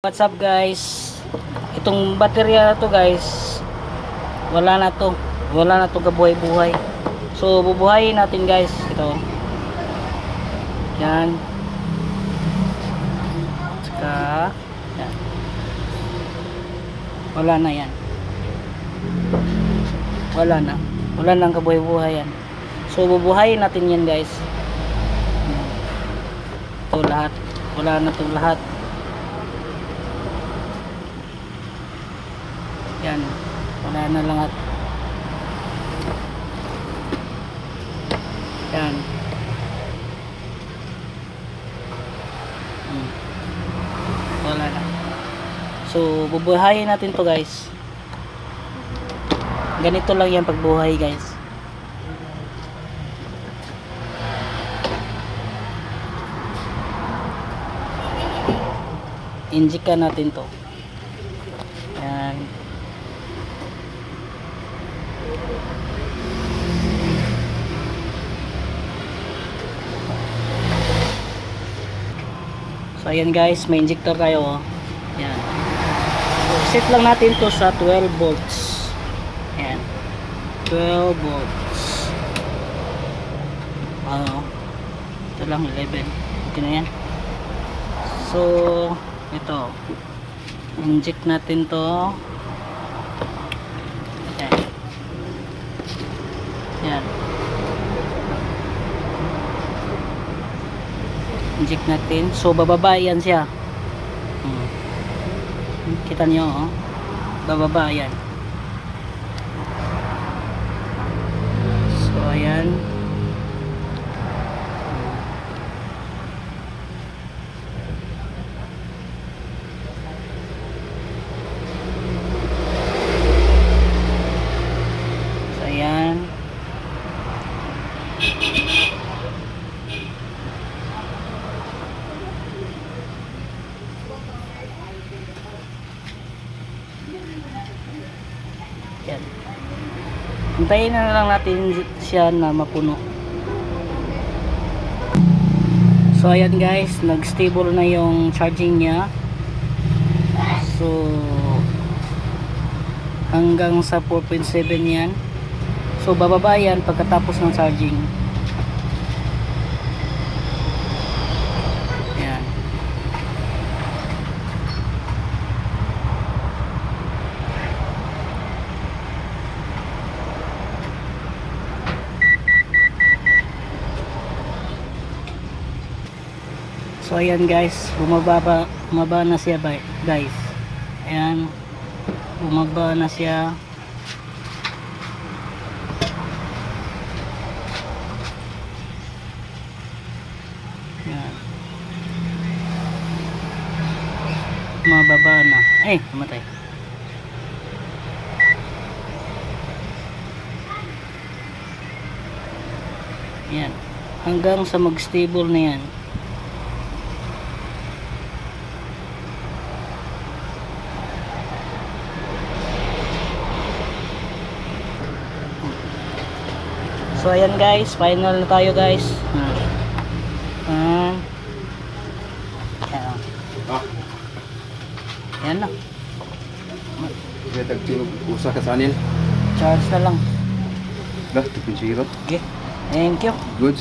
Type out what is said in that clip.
What's up guys, itong baterya na to guys, wala na to kabuhay-buhay. So bubuhayin natin guys ito, yan, saka yan. Wala na yan, wala nang kabuhay-buhay yan. So bubuhayin natin yan guys. Ito lahat, wala na to lahat. Yan, wala na lahat. Yan. Wala na. So, bubuhayin natin to guys. Ganito lang yan pagbuhay guys. Inject natin to. Yan. So ayan guys, may injector tayo oh. Yan. So, set lang natin to sa 12 volts. Yan. 12 volts. Ito lang 11. Okay na yan. So ito. Inject natin to. Yan. Yan. Inject natin. So bababa yan siya. Kita nyo oh. Bababa yan. So ayan. So ayan. Yan. Hintayin na lang natin siya na mapuno. So ayan guys, nag-stable na yung charging niya. So hanggang sa 4.7 yan. So bababa yan pagkatapos ng charging. Yan. So ayan guys, bumaba na siya guys. Ayan, bumaba na siya. Ayan. Mababa na. Ay, namatay. Ayan, hanggang sa mag-stable na yan. So ayan guys, final na tayo guys. Ayan. Ayan na. Usa ka sanin. Charge na lang. Dah, 2.0. Okay. Thank you. Good.